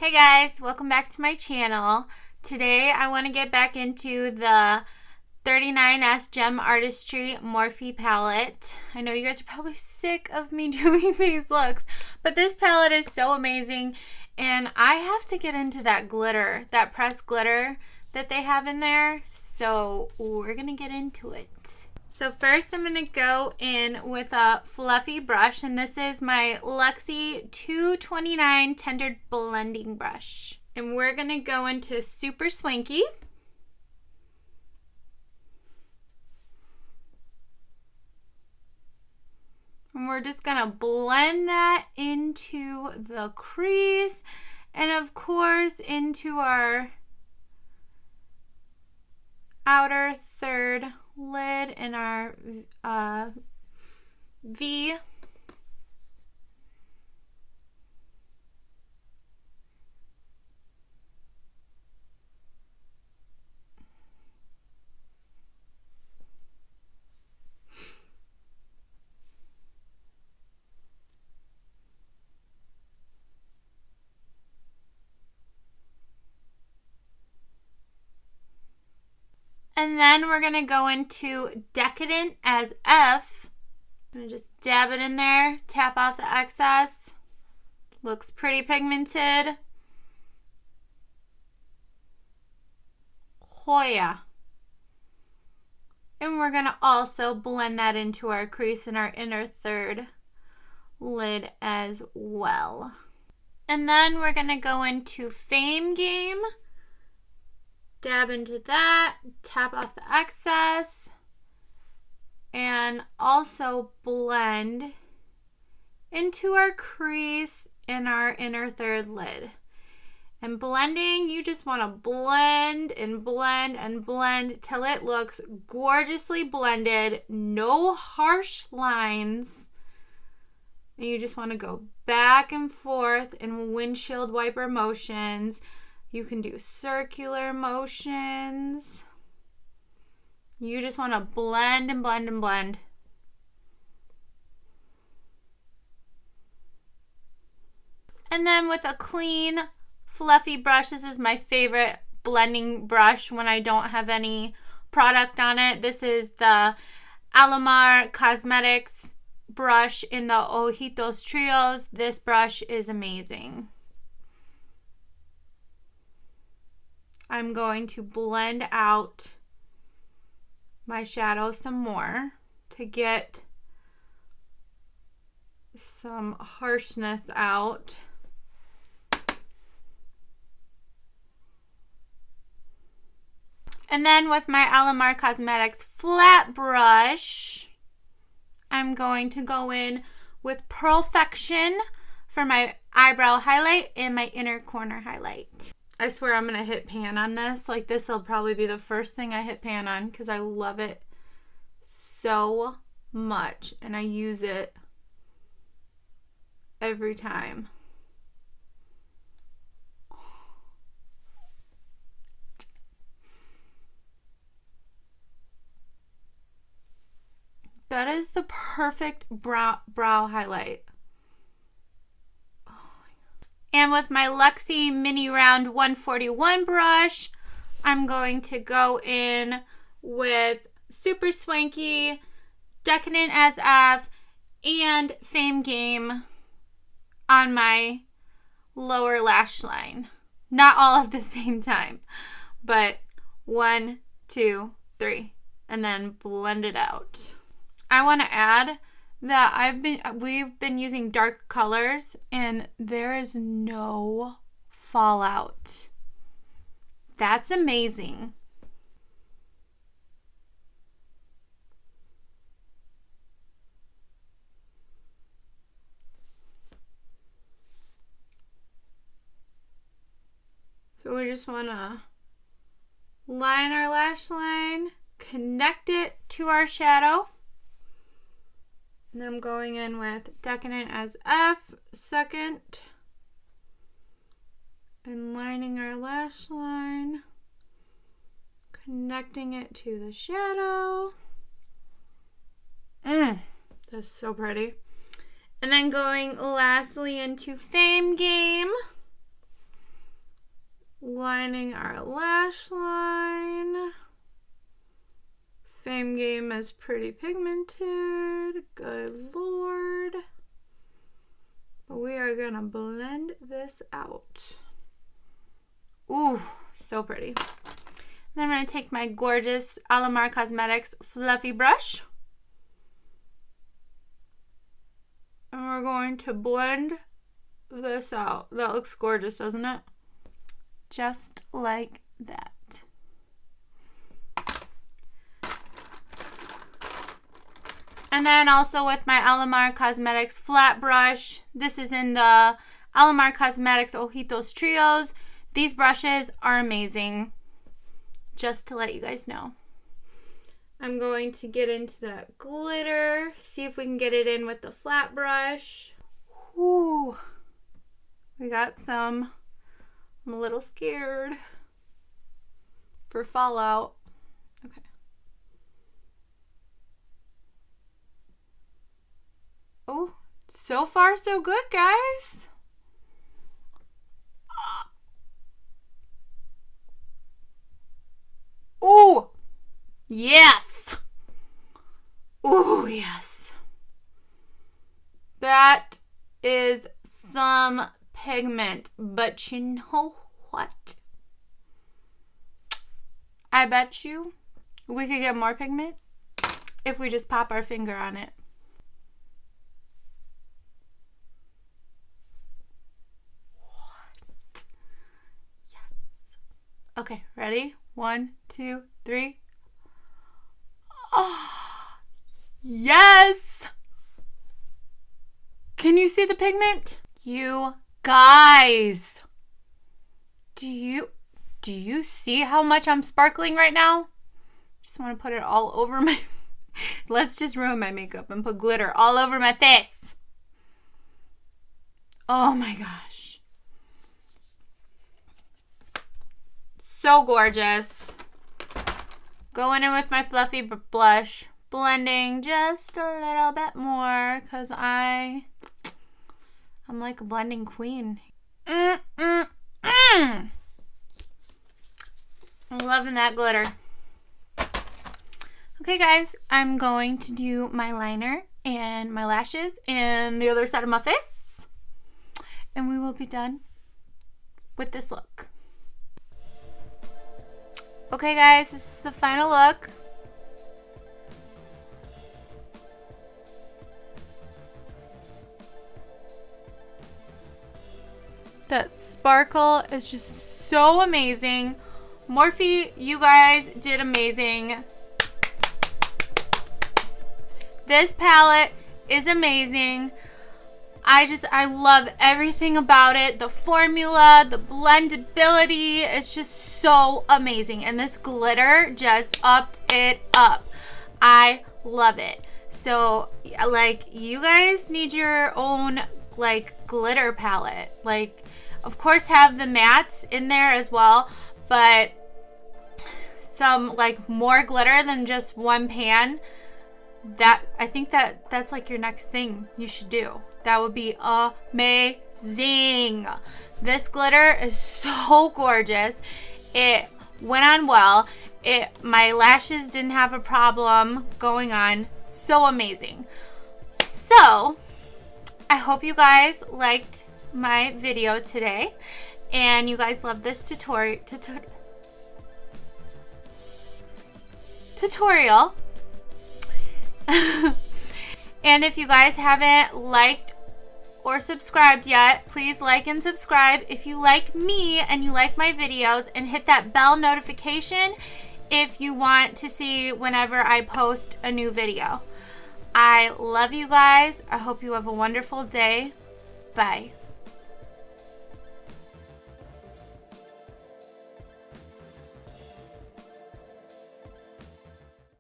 Hey guys, welcome back to my channel. Today I want to get back into the 39S Gem Artistry Morphe palette. I know you guys are probably sick of me doing these looks, but this palette is so amazing and I have to get into that glitter, that pressed glitter that they have in there. So we're going to get into it. So first I'm going to go in with a fluffy brush, and this is my Luxie 229 Tendered Blending Brush. And we're going to go into Super Swanky. And we're just going to blend that into the crease and of course into our outer third lid in our V. And then we're going to go into Decadent as F. I'm going to just dab it in there, tap off the excess. Looks pretty pigmented. Hoya. And we're going to also blend that into our crease in our inner third lid as well. And then we're going to go into Fame Game. Dab into that, tap off the excess, and also blend into our crease in our inner third lid. And blending, you just want to blend and blend and blend till it looks gorgeously blended, no harsh lines. And you just want to go back and forth in windshield wiper motions. You can do circular motions. You just want to blend and blend and blend. And then with a clean, fluffy brush, this is my favorite blending brush when I don't have any product on it. This is the Alamar Cosmetics brush in the Ojitos Trios. This brush is amazing. I'm going to blend out my shadow some more to get some harshness out. And then with my Alamar Cosmetics flat brush, I'm going to go in with Perfection for my eyebrow highlight and my inner corner highlight. I swear I'm going to hit pan on this. Like, this will probably be the first thing I hit pan on because I love it so much and I use it every time. That is the perfect brow highlight. And with my Luxie Mini Round 141 brush, I'm going to go in with Super Swanky, Decadent as F, and Fame Game on my lower lash line. Not all at the same time, but 1, 2, 3, and then blend it out. I want to add that we've been using dark colors and there is no fallout. That's amazing. So we just want to line our lash line, connect it to our shadow. And I'm going in with Decadent as F second and lining our lash line, connecting it to the shadow. That's so pretty. And then going lastly into Fame Game. lining our lash line. Fame Game is pretty pigmented. Good Lord. But we are gonna blend this out. Ooh, so pretty. Then I'm gonna take my gorgeous Alamar Cosmetics fluffy brush. And we're going to blend this out. That looks gorgeous, doesn't it? Just like that. And then also with my Alamar Cosmetics flat brush, this is in the Alamar Cosmetics Ojitos Trios. These brushes are amazing, just to let you guys know. I'm going to get into that glitter, see if we can get it in with the flat brush. Ooh, we got some. I'm a little scared for fallout. Okay. Oh, so far so good, guys. Oh, yes. Oh, yes. That is some pigment, but you know what? I bet you we could get more pigment if we just pop our finger on it. What? Yes. Okay, ready? 1, 2, 3. Oh, yes! Can you see the pigment? You guys, do you see how much I'm sparkling right now? Just want to put it all over my let's just ruin my makeup and put glitter all over my face. Oh my gosh. So gorgeous. Going in with my fluffy blush, blending just a little bit more because I'm like a blending queen. I'm loving that glitter. Okay guys, I'm going to do my liner and my lashes and the other side of my face. And we will be done with this look. Okay guys, this is the final look. That sparkle is just so amazing. Morphe, you guys did amazing. This palette is amazing. I love everything about it. The formula, the blendability, it's just so amazing. And this glitter just upped it up. I love it. So, like, you guys need your own, like, glitter palette. Like, of course, have the mattes in there as well, but some, like, more glitter than just one pan. I think that's like your next thing you should do. That would be amazing. This glitter is so gorgeous. It went on well. My lashes didn't have a problem going on. So amazing. So, I hope you guys liked my video today. And you guys love this tutorial. And if you guys haven't liked or subscribed yet, please like and subscribe if you like me and you like my videos, and hit that bell notification if you want to see whenever I post a new video. I love you guys. I hope you have a wonderful day. Bye.